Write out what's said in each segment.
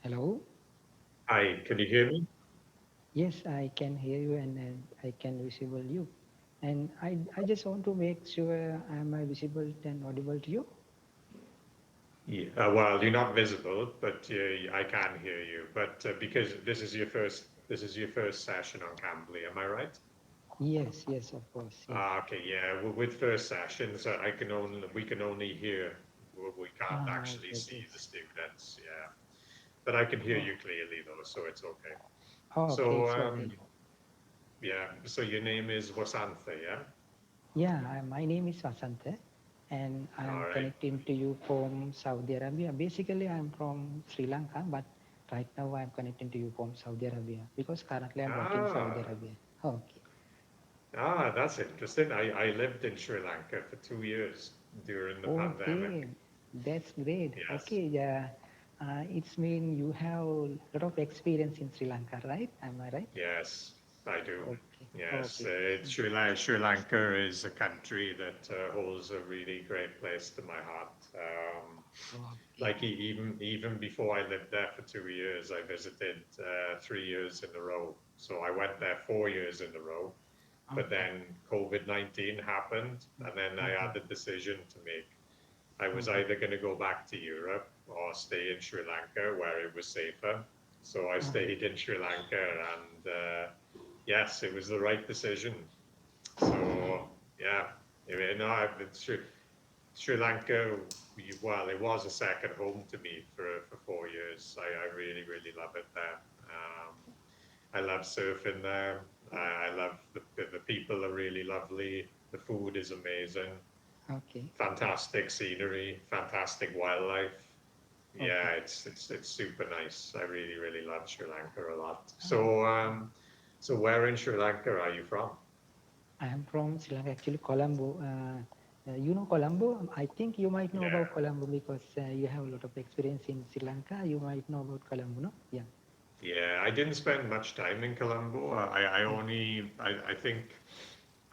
Hello. Hi, can you hear me? Yes, I can hear you and I can visible you. And I just want to make sure am I visible and audible to you? Yeah. Well, you're not visible, but I can hear you. But because this is your first session on Cambly, am I right? Yes, yes, of course, yes. Okay, yeah. With first sessions, we can only hear. We can't actually Okay, see the yes. students. Yeah, but I can hear Oh, you clearly though, so it's okay. okay, So it's okay. yeah. So your name is Wasantha, yeah? Yeah, my name is Vasante and I All am right. connecting to you from Saudi Arabia. Basically, I'm from Sri Lanka, but right now I'm connecting to you from Saudi Arabia because currently I'm working Saudi Ah, Arabia. Okay. that's interesting. I lived in Sri Lanka for 2 years during the pandemic. Okay, that's great. Yes. Okay, yeah, it's mean you have a lot of experience in Sri Lanka, right? Am I right? Yes, I do. Okay, Yes, okay. Sri Lanka is a country that holds a really great place to my heart. Okay, Like even before I lived there for 2 years, I visited 3 years in a row. So I went there 4 years in a row. But okay. then COVID-19 happened, and then I Mm-hmm. had the decision to make. I was Mm-hmm. either going to go back to Europe or stay in Sri Lanka where it was safer. So I stayed in Sri Lanka, and yes, it was the right decision. So yeah, I've been Sri Lanka. Well, it was a second home to me for 4 years. I really really love it there. I love surfing there. I love the people are really lovely. The food is amazing. Okay, Fantastic scenery, fantastic wildlife. Yeah, okay. it's super nice. I really really love Sri Lanka a lot. Ah, So where in Sri Lanka are you from? I am from Sri Lanka, actually Colombo. You know Colombo? I think you might know Yeah, about Colombo because you have a lot of experience in Sri Lanka. You might know about Colombo, no? Yeah. yeah. I didn't spend much time in Colombo. I think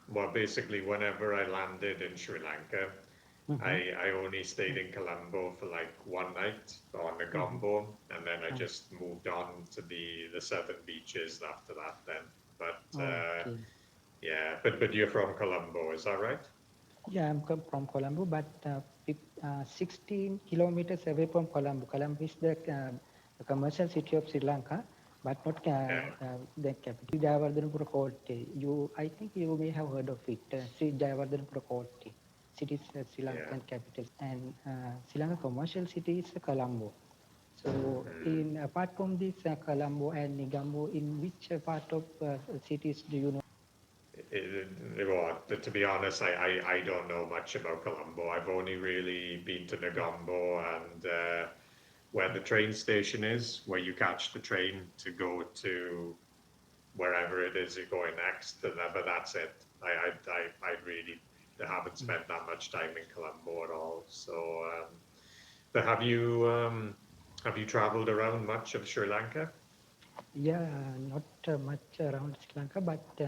well basically whenever I landed in Sri Lanka, Mm-hmm. I only stayed in Colombo for like one night on the Mm-hmm. Gombo, and then I Oh, just moved on to the southern beaches after that. Then, but okay. yeah, but you're from Colombo, is that right? Yeah, I'm come from Colombo, but 16 kilometers away from Colombo. Colombo is the commercial city of Sri Lanka, but not Yeah, the capital. Jayawardhanapura Court. I think you may have heard of it. Sri Jayawardhanapura Court. City is Sri yeah. Lankan capital, and Sri Lanka commercial city is Colombo. So, Mm. in apart from this Colombo and Negombo, in which part of cities do you know? Well, to be honest, I don't know much about Colombo. I've only really been to Negombo and where the train station is, where you catch the train to go to wherever it is you're going next, and but that's it. I really haven't spent that much time in Colombo at all. So, but have you traveled around much of Sri Lanka? Yeah, not much around Sri Lanka, but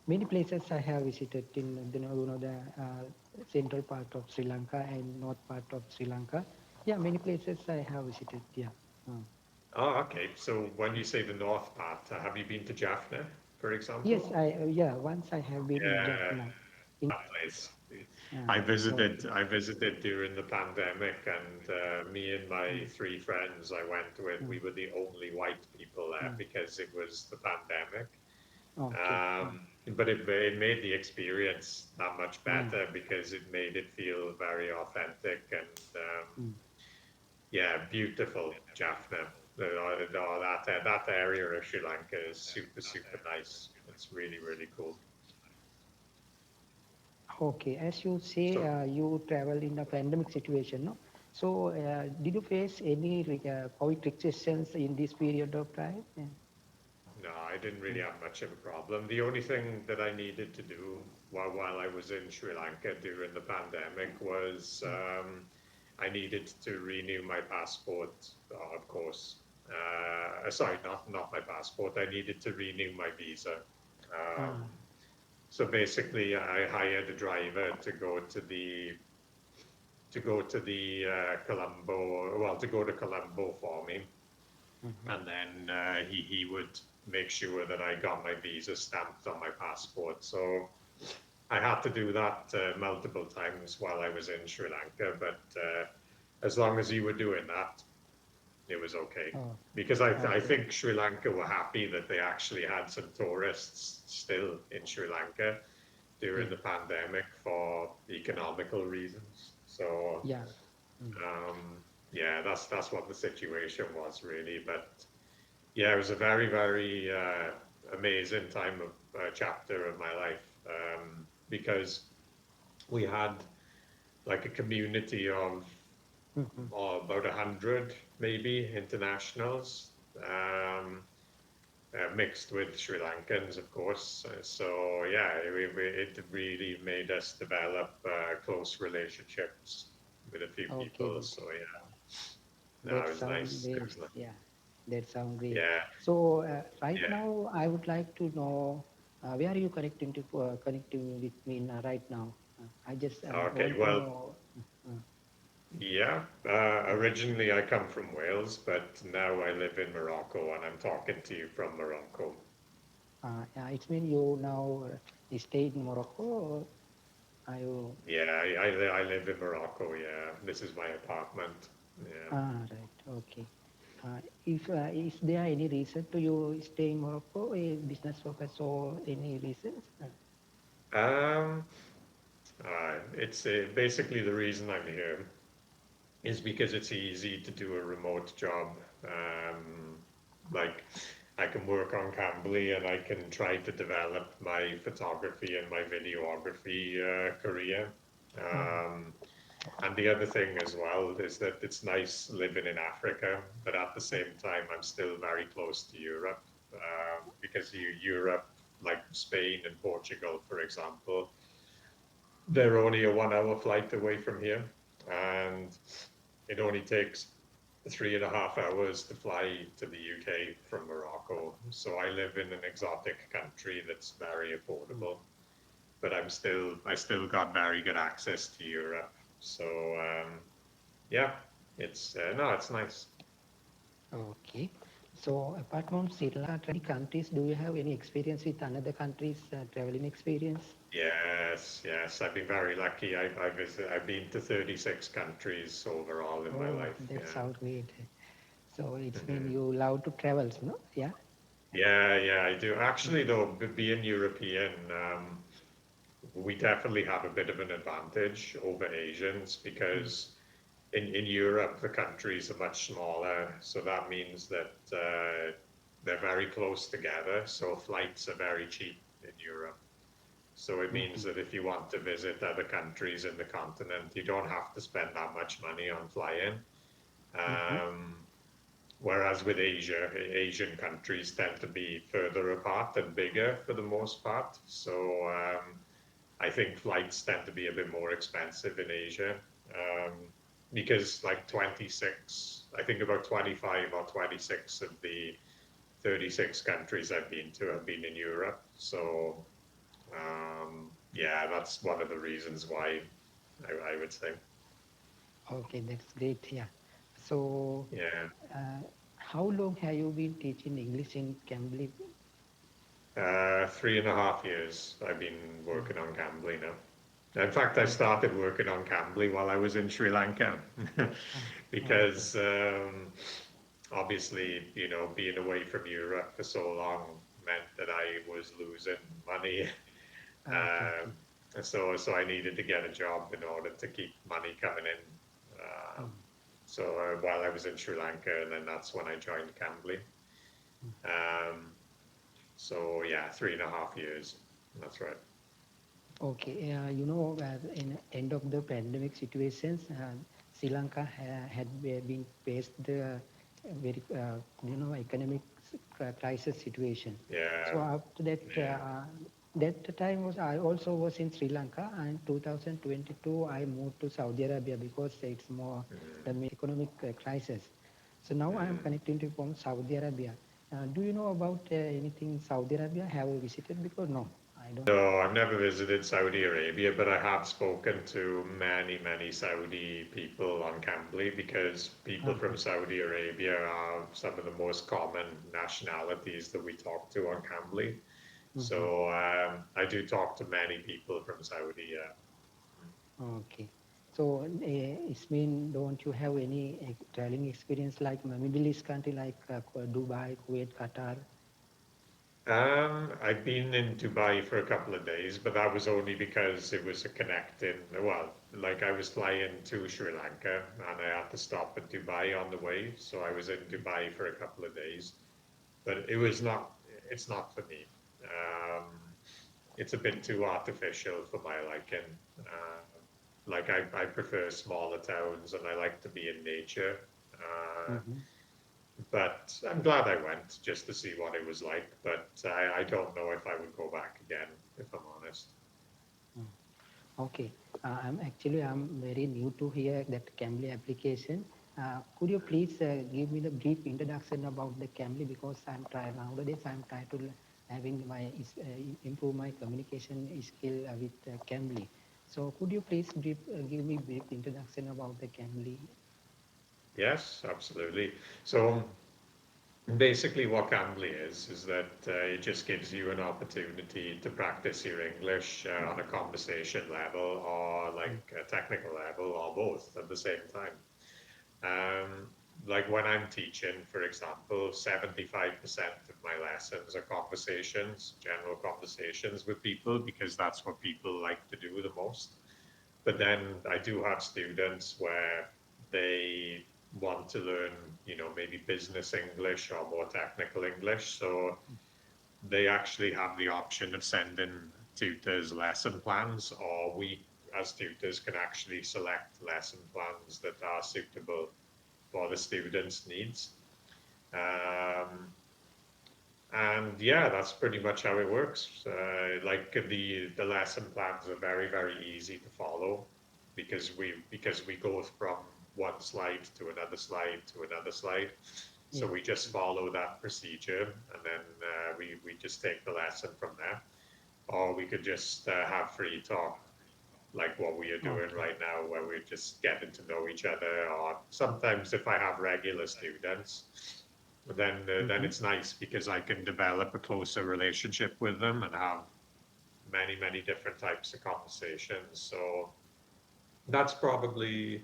many places I have visited in the central part of Sri Lanka and north part of Sri Lanka. Yeah, many places I have visited. Yeah. Uh, Oh, okay. So when you say the north part, have you been to Jaffna, for yes, example? yeah, once I have been in Yeah, Jaffna. In that place. okay. I visited during the pandemic, and me and my Mm, three friends I went with, mm, we were the only white people there mm. because it was the pandemic. Okay. But it made the experience that much Mm, better because it made it feel very authentic and mm. yeah, beautiful, Jaffna. That area of Sri Lanka is super super nice. It's really really cool. Okay, as you say, So you travel in a pandemic situation, no? So, did you face any COVID restrictions in this period of time? no, I didn't really Mm, have much of a problem. The only thing that I needed to do while I was in Sri Lanka during the pandemic was mm, I needed to renew my passport, of course. Sorry, not my passport. I needed to renew my visa. ah, So basically, I hired a driver to go to the Colombo, well, to go to Colombo for me. Mhm. and then he would make sure that I got my visa stamped on my passport. So I had to do that multiple times while I was in Sri Lanka, but as long as you were doing that, it was okay. Oh, Because I okay. think Sri Lanka were happy that they actually had some tourists still in Sri Lanka during Yeah. the pandemic for economical reasons. So Yeah. Mm. yeah, that's what the situation was really. But yeah, it was a very very amazing time of chapter of my life because we had like a community of Mhm. about 100 maybe internationals, mixed with Sri Lankans, of course. So yeah, it really made us develop close relationships with a few Okay, people. that So yeah, no, that it was sound nice. It great. was nice. Yeah, that sound great. Yeah, So right yeah. now, I would like to know where are you connecting with me right now? I just Okay, want to well, know. Uh, yeah. Originally, I come from Wales, but now I live in Morocco, and I'm talking to you from Morocco. yeah, it means you now stay in Morocco. Or are you? Yeah, I live in Morocco. Yeah, this is my apartment. Yeah. Right. Okay. If is there any reason to you stay in Morocco? A business purpose or any reasons? Um, it's basically the reason I'm here is because it's easy to do a remote job. Like I can work on Cambly and I can try to develop my photography and my videography career. Oh, Um, and the other thing as well is that it's nice living in Africa, but at the same time, I'm still very close to Europe because Europe, like Spain and Portugal, for example, they're only a 1 hour flight away from here. And it only takes 3.5 hours to fly to the UK from Morocco. So I live in an exotic country that's very affordable, but I still got very good access to Europe. So yeah, it's no, it's nice. okay. So apart from Sri Lanka, countries, do you have any experience with another countries traveling experience? Yes, yes, I've been very lucky. I've been to 36 countries overall in my Oh, life. that Yeah. sounds great. So it's mean Hmm. you love to travel, no? Yeah. Yeah, yeah, I do. Actually, Mm. though, being European, we definitely have a bit of an advantage over Asians Mm. because in Europe, the countries are much smaller. So that means that they're very close together. So flights are very cheap in Europe. So it means Mhm. that if you want to visit other countries in the continent, you don't have to spend that much money on flying. Mhm. Um, Whereas with Asia, Asian countries tend to be further apart and bigger for the most part. So I think flights tend to be a bit more expensive in Asia because, like, 26, I think about 25 or 26 of the 36 countries I've been to have been in Europe. So yeah, that's one of the reasons why I would say. Okay, that's great. Yeah. So, Yeah. how long have you been teaching English in Cambly? 3.5 years I've been Oh, working on Cambly now. In fact, I okay. started working on Cambly while I was in Sri Lanka Okay. because obviously, being away from Europe for so long meant that I was losing money. Okay. Okay. So I needed to get a job in order to keep money coming in. Mm, So while I was in Sri Lanka, and then that's when I joined Cambly. mm. Um, so yeah, 3.5 years. That's right. Okay. In end of the pandemic situations, Sri Lanka had been faced the very economic crisis situation. So Yeah, after that, yeah. that time was I also was in Sri Lanka, and 2022 I moved to Saudi Arabia because it's more the Mm, economic crisis. So now I am mm. connecting to from Saudi Arabia. Do you know about anything Saudi Arabia? Have you visited before? No. I don't. No, I've never visited Saudi Arabia, but I have spoken to many, many Saudi people on Cambly because people Uh-huh. from Saudi Arabia are some of the most common nationalities that we talk to on Cambly. Mhm. So I do talk to many people from Saudi. Okay. So, it's mean, don't you have any traveling experience like Middle East country like Dubai, Kuwait, Qatar? I've been in Dubai for a couple of days, but that was only because it was a connecting. Well, like I was flying to Sri Lanka and I had to stop at Dubai on the way, so I was in Dubai for a couple of days. But it was not. It's not for me. Um, it's a bit too artificial for my liking. Like I prefer smaller towns and I like to be in nature. Uh, Mm-hmm. but I'm glad I went just to see what it was like. But I don't know if I would go back again, if I'm honest. Okay. I'm very new to here that Cambly application. Could you please give me the brief introduction about the Cambly, because I'm trying nowadays. I'm trying to having improve my communication skill with Cambly. So could you please give me brief introduction about the Cambly? Yes, absolutely. So basically, what Cambly is that it just gives you an opportunity to practice your English on a conversation level or like a technical level or both at the same time. Um, like when I'm teaching, for example, 75% of my lessons are conversations, general conversations with people, because that's what people like to do the most. But then I do have students where they want to learn, maybe business English or more technical English. So they actually have the option of sending tutors lesson plans, or we as tutors can actually select lesson plans that are suitable for the students' needs. Um, and yeah, that's pretty much how it works. Like the lesson plans are very easy to follow because we go from one slide to another slide to another slide. So Yes. we just follow that procedure, and then we just take the lesson from there. Or we could just have free talk, like what we are doing Okay. right now, where we're just getting to know each other. Or sometimes, if I have regular students, then Mm-hmm. it's nice because I can develop a closer relationship with them and have many different types of conversations. So that's probably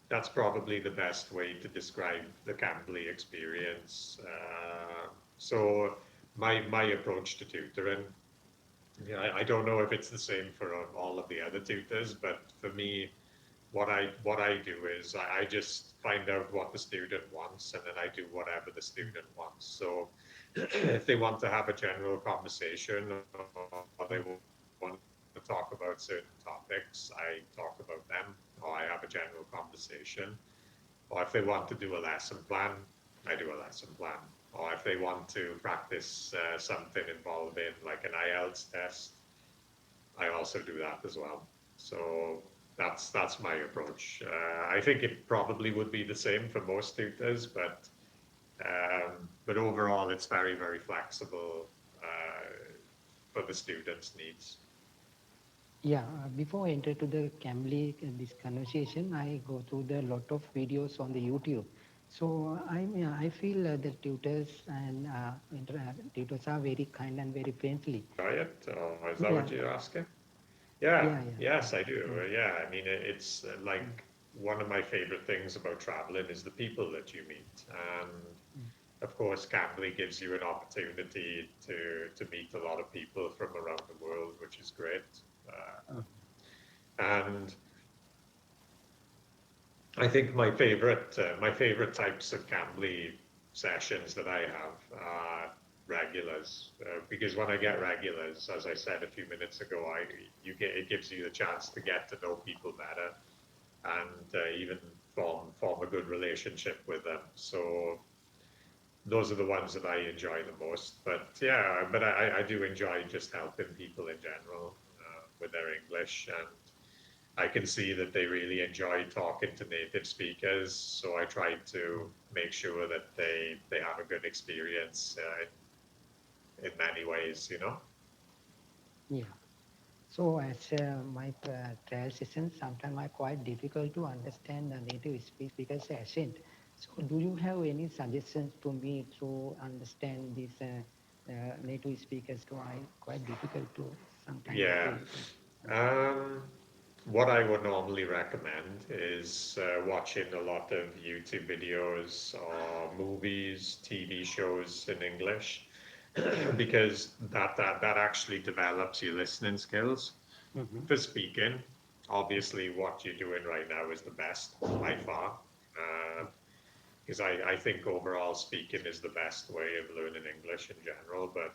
that's probably the best way to describe the Cambly experience. So my approach to tutoring, yeah, I don't know if it's the same for all of the other tutors, but for me, what I do is I just find out what the student wants, and then I do whatever the student wants. So if they want to have a general conversation or they want to talk about certain topics, I talk about them, or I have a general conversation. Or if they want to do a lesson plan, I do a lesson plan. Or if they want to practice something involving like an IELTS test, I also do that as well. So that's my approach. I think it probably would be the same for most tutors, but overall it's very flexible for the students' needs. Yeah, before I enter to the Cambly this conversation, I go through the lot of videos on the YouTube. So I feel the tutors and tutors are very kind and very friendly. Enjoy it, or is that Yeah, what you're asking? Yeah, yeah, yeah. yes, I do. Mm, Yeah, I mean, it's mm, like one of my favorite things about traveling is the people that you meet. And mm, of course, Cambly gives you an opportunity to meet a lot of people from around the world, which is great. mm. And I think my favorite types of Cambly sessions that I have are regulars, because when I get regulars, as I said a few minutes ago, it gives you the chance to get to know people better and even form a good relationship with them. So those are the ones that I enjoy the most. But yeah, but I do enjoy just helping people in general with their English, and I can see that they really enjoy talking to native speakers. So I try to make sure that they have a good experience in many ways. Yeah. So as my trial sessions, sometimes are quite difficult to understand the native speakers' accent. So do you have any suggestions to me to understand these native speakers? So I quite difficult to sometimes Yeah. to. Um, what I would normally recommend is watching a lot of YouTube videos or movies, TV shows in English, because that actually develops your listening skills. Mm-hmm. For speaking, obviously what you're doing right now is the best by far. Because I think overall speaking is the best way of learning English in general. But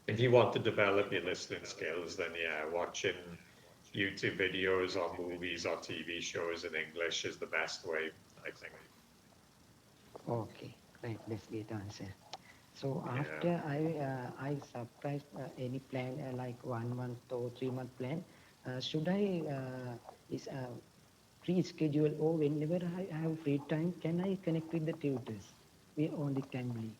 if you want to develop your listening skills, then yeah, watching YouTube videos or movies or TV shows in English is the best way, I think. Okay, great. That's great answer. So Yeah. after I subscribe any plan like 1 month or 3 month plan, should I is pre-schedule or whenever I have free time, can I connect with the tutors? We only Cambly.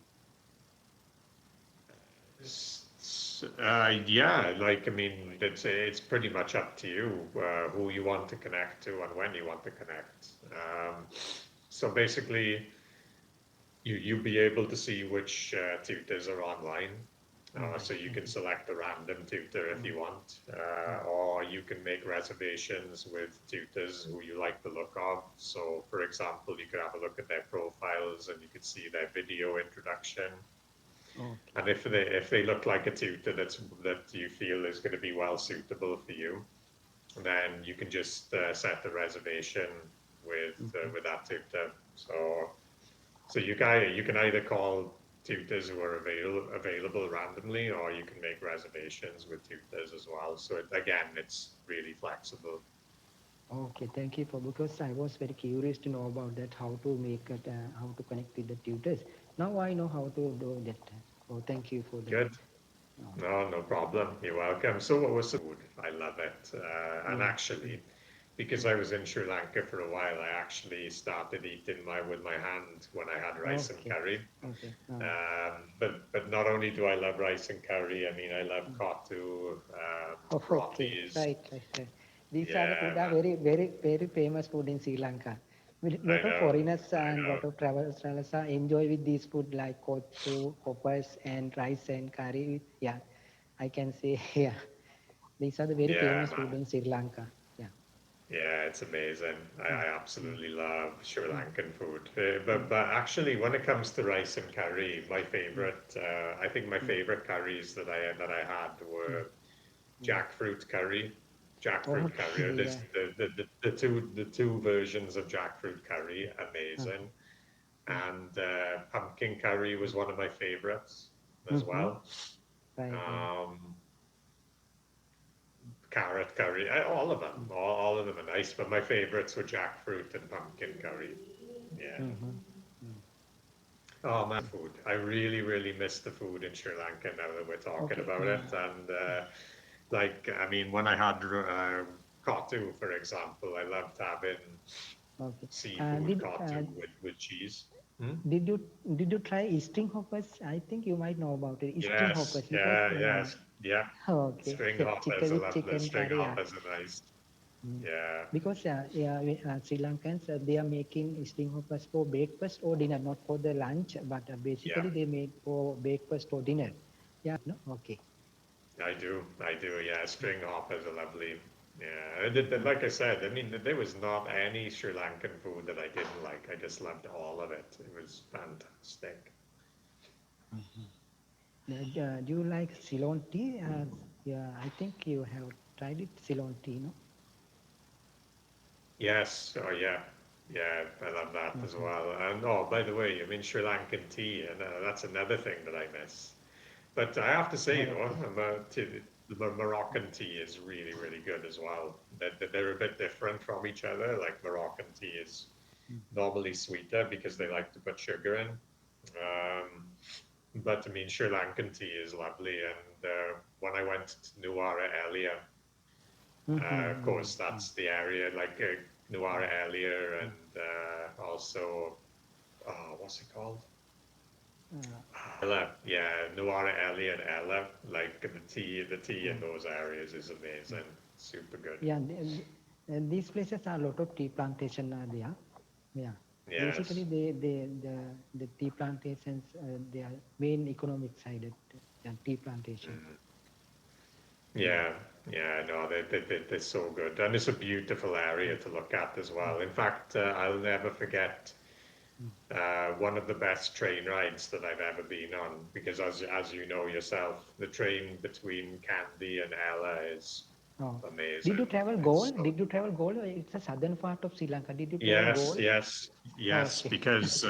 Yeah, like I mean, it's pretty much up to you who you want to connect to and when you want to connect. So basically, you'll be able to see which tutors are online. All right. So you can Okay. select a random tutor if Mm, you want, mm, or you can make reservations with tutors who you like the look of. So, for example, you could have a look at their profiles and you could see their video introduction. okay. And if they look like a tutor that you feel is going to be well suitable for you, then you can just set the reservation Mm-hmm. with that tutor. So you can either call tutors who are available randomly, or you can make reservations with tutors as well. So again, it's really flexible. Okay, thank you for because I was very curious to know about that how to make it, how to connect with the tutors. Now I know how to do that. Oh, thank you for that. Good. Oh, No, no problem. You're welcome. So what was the food? I love it. And yeah. actually, because I was in Sri Lanka for a while, I actually started eating my with my hand when I had rice and Okay. curry. Okay. But not only do I love rice and curry, I mean I love Mm. kottu, Oh, okay, rotis. right, right, right. These are the Yeah, food are man, very, very, very famous food in Sri Lanka. I Lot of know, foreigners I and know. lot of travelers are enjoy with these food like kottu, hoppers, and rice and curry. Yeah, I can say yeah. These are the very Yeah, famous food man. in Sri Lanka. Yeah. Yeah, it's amazing. Mm, I mm, absolutely love Sri mm, Lankan food. mm, But actually, when it comes to rice and curry, mm, I think my mm, favorite curries that I had mm, were mm. jackfruit curry. Jackfruit curry. Okay, yeah. There's the two versions of jackfruit curry, Okay. amazing. Mm. And pumpkin curry was one of my favorites as Mm-hmm. well. Right, right. Um, Carrot curry, all of them, Mm, all of them are nice, but my favorites were jackfruit and pumpkin curry. Yeah. mm-hmm. Mm. Oh man, food. I really, really miss the food in Sri Lanka now that we're talking Okay. about it. And like, I mean, when I had kottu, for example, I loved having Okay. seafood Did kottu with cheese. Hmm? did you did you try string hoppers? I think you might know about it. String Yes, hoppers because yeah, yes, yeah. okay, String chicken hoppers, I with love the chicken string curry. Yeah. hoppers are nice. Mm. Yeah, Because Sri Lankans they are making string hoppers for breakfast or dinner, not for the lunch, but yeah. basically they made for breakfast or dinner. Yeah. No. Okay. I do. Yeah, string hoppers are lovely. Yeah, like I said, I mean, there was not any Sri Lankan food that I didn't like. I just loved all of it. It was fantastic. Mhm. Do you like Ceylon tea? Yeah, I think you have tried it, Ceylon tea, no? Yes, oh yeah, yeah, I love that as Mm-hmm. well. And oh, by the way, I mean Sri Lankan tea, and that's another thing that I miss. But I have to say though, Okay. the Moroccan tea is really, really good as well. They're a bit different from each other. Like Moroccan tea is Mm-hmm. normally sweeter because they like to put sugar in. But I mean, Sri Lankan tea is lovely. And when I went to Nuwara earlier, of Mm-hmm. course, that's the area like Nuwara earlier, and also, what's it called? Ella, yeah, Noara Ellie and Ella, like the tea in uh, those areas is amazing, super good. yeah, these places are a lot of tea plantation are there. Yeah, basically Yes. the tea plantations they are main economic sided tea plantation. Mm. Yeah. Yeah, yeah, no, they're so good. And it's a beautiful area to look at as Mm, well. In fact, I'll never forget mm. one of the best train rides that I've ever been on, because as you know yourself, the train between Kandy and Ella is Oh, did you amazing. travel It's Galle? so Did you travel Galle? It's a southern part of Sri Lanka. Did you travel yes, Galle? yes, yes, Okay. because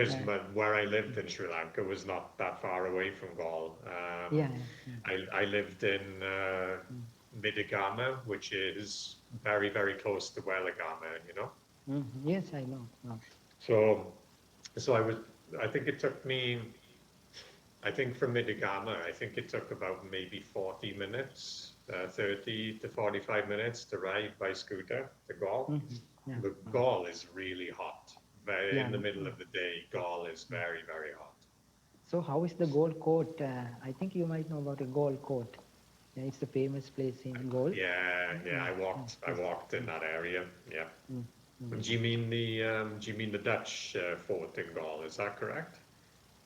Uh, where I lived in Sri Lanka was not that far away from Galle. yeah. Yeah. I lived in Mm. Midigama, which is very, very close to Welagama, you know. Yes, I know. Oh. So, so I think it took me, I think from Midigama, I think it took about maybe 40 minutes, 30 to 45 minutes to ride by scooter to Galle. Yeah. The Oh. Galle is really hot. Very, Yeah. in the middle of the day, Galle is Mm. very, very hot. So how is the Gold Court? I think you might know about the Gold Court. Yeah, it's a famous place in Gold. Yeah, yeah, Yeah. I Yes. walked in Mm, that area. Yeah. mm, Do mm. you mean do you mean the Dutch fort in Gaul? Is that correct?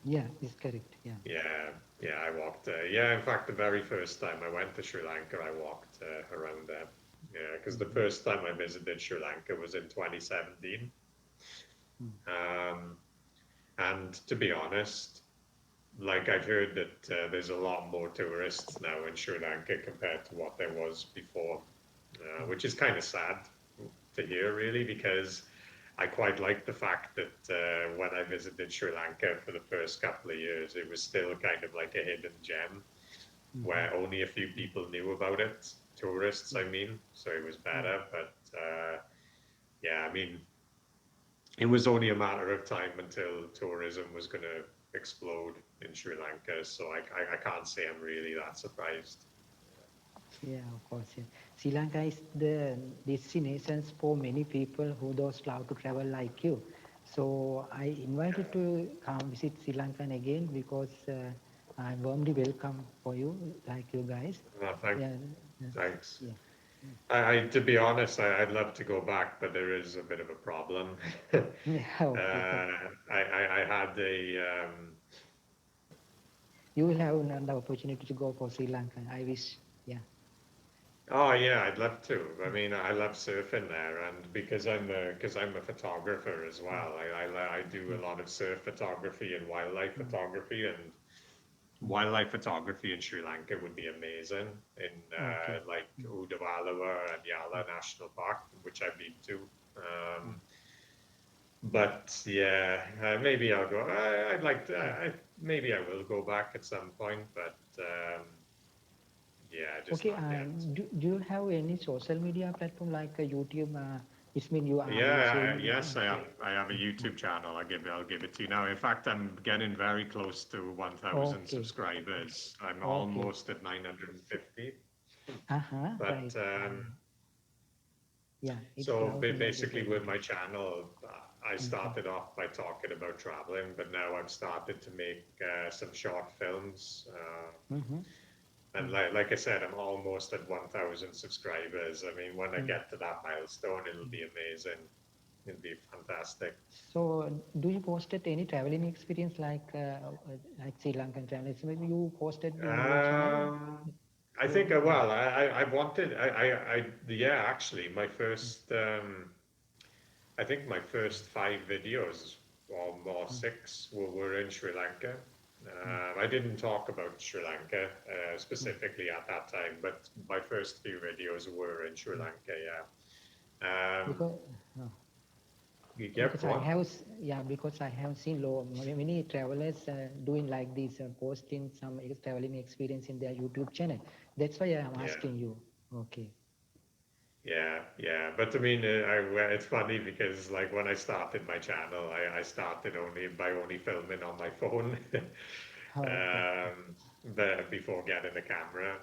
Yeah, it's correct. Yeah. Yeah, yeah, I walked. Yeah, in fact, the very first time I went to Sri Lanka, I walked around there. Yeah, because the Mm-hmm. first time I visited Sri Lanka was in 2017. Mm. Um, and to be honest, like I've heard that there's a lot more tourists now in Sri Lanka compared to what there was before, which is kind of sad to hear, really, because I quite like the fact that when I visited Sri Lanka for the first couple of years, it was still kind of like a hidden gem Mm-hmm. where only a few people knew about it, tourists, Mm. I mean, so it was Oh. better. But yeah, I mean, it was only a matter of time until tourism was going to explode in Sri Lanka. So I can't say I'm really that surprised. Yeah, of course. Yeah. Sri Lanka is the destinations for many people who those love to travel like you. So I invite you to come visit Sri Lanka again because I warmly welcome for you, like you guys. Well, Yeah, yeah, thanks. yeah. To be honest, I'd love to go back, but there is a bit of a problem. Yeah, okay. I had a You will have another opportunity to go for Sri Lanka. I wish. Yeah. oh yeah, I'd love to. I mean, I love surfing there, and because I'm a photographer as Mm, well. I do a mm, lot of surf photography and wildlife mm, photography, and mm. wildlife photography in Sri Lanka would be amazing in Okay. like Mm, Udawalawa and mm, Yala National Park, which I've been to. mm, But yeah, maybe I'll go. I'd like to. mm. Maybe I will go back at some point, but yeah, just Okay, not yet. do you have any social media platform like YouTube? It's mean you are you Yeah, saying yes, I have a mm, mm. YouTube channel. I'll give it to you now. In fact, I'm getting very close to 1,000 Okay, subscribers. I'm okay, almost at 950. right. But Yeah, it's so love to know the basically, with my community. channel, I Mm-hmm. started off by talking about traveling, but now I've started to make some short films. Mm-hmm. And like I said, I'm almost at 1,000 subscribers. I mean, when I Mm-hmm. get to that milestone, it'll be amazing. It'll be fantastic. So, do you posted any traveling experience like Sri Lankan travel? So maybe you posted in your channel? Um, I You think, know? well, I wanted, yeah, actually, I think my first five videos, or more Mm, six, were in Sri Lanka. mm, I didn't talk about Sri Lanka mm, specifically at that time, but my first few videos were in Sri mm. Lanka, yeah. Um, Because uh, yeah, because go on. yeah, because I have seen many travelers doing like this, posting some traveling experience in their YouTube channel. That's why I'm Yeah, asking you. Okay. yeah, yeah. But I mean, it's funny because like when I started my channel, I started only filming on my phone, Okay. before getting a camera.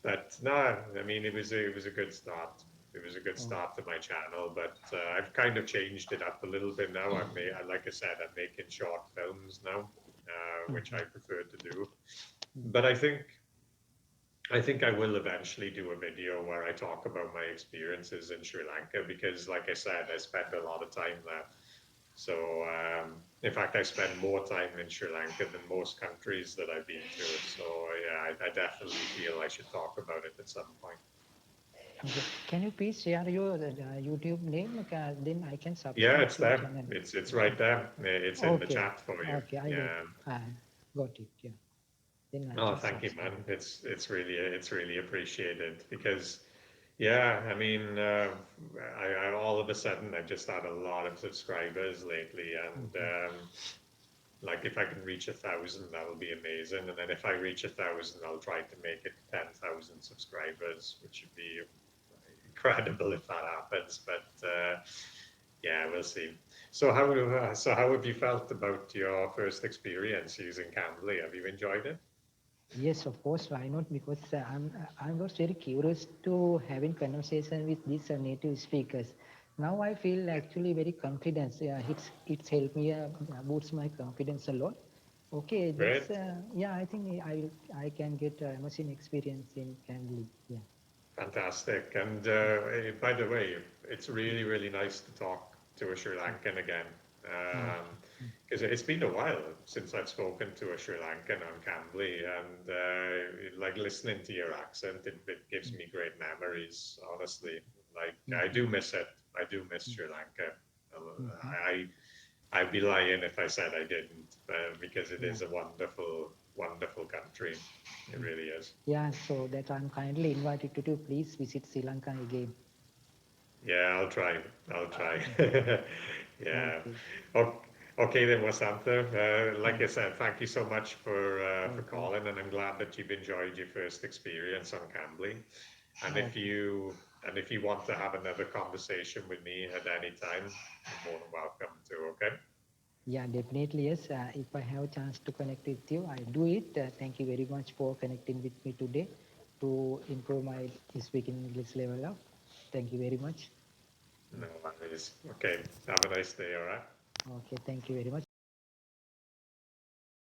But no, I mean, it was a good start. It was a good Oh, start to my channel, but I've kind of changed it up a little bit now. Like I said, I'm making short films now, which I mhm, prefer to do. mhm. But I think I will eventually do a video where I talk about my experiences in Sri Lanka because, like I said, I spent a lot of time there. So, in fact, I spend more time in Sri Lanka than most countries that I've been to. So, yeah, I definitely feel I should talk about it at some point. Okay. Can you please share your YouTube name? Then I can Yeah, subscribe it's to your there. channel. It's right there. It's in the Okay. chat for you. Okay. Yeah. I got it. Yeah. Then I Oh, can thank you, subscribe. man. It's really appreciated because, yeah, I mean, I all of a sudden I've just had a lot of subscribers lately, and Mhm. like if I can reach 1,000, that'll be amazing. And then if I reach 1,000, I'll try to make it 10,000 subscribers, which would be incredible if that happens. But yeah, we'll see. So how have you felt about your first experience using Cambly? Have you enjoyed it? Yes, of course. Why not? Because I was very curious to having conversation with these native speakers. Now I feel actually very confident. It's helped me boost my confidence a lot. Okay, that's Great. yeah. I think I can get immersive experience in Cambly. Yeah. Fantastic. And by the way, it's really, really nice to talk to a Sri Lankan again. Okay. Because it's been a while since I've spoken to a Sri Lankan on Cambly, and like listening to your accent, it gives me great memories, honestly. Like, I Mm-hmm. do miss it. I do miss Sri Lanka. Mm-hmm. I'd be lying if I said I didn't, because it Yeah. is a wonderful, wonderful country. It Mm. really is. Yeah. So that I'm kindly invited to please visit Sri Lanka again. Yeah, I'll try. I'll try. Mm. Yeah. Okay. O- Okay then, Wasantha. Like I Oh, said, thank you so much for okay. calling, and I'm glad that you've enjoyed your first experience on Cambly. And Okay. if you want to have another conversation with me at any time, you're more than welcome to. Okay. Yeah, definitely. Yes. If I have a chance to connect with you, I do it. Thank you very much for connecting with me today to improve my speaking English level up. Thank you very much. No worries. Okay. Have a nice day. All right. Okay. Thank you very much.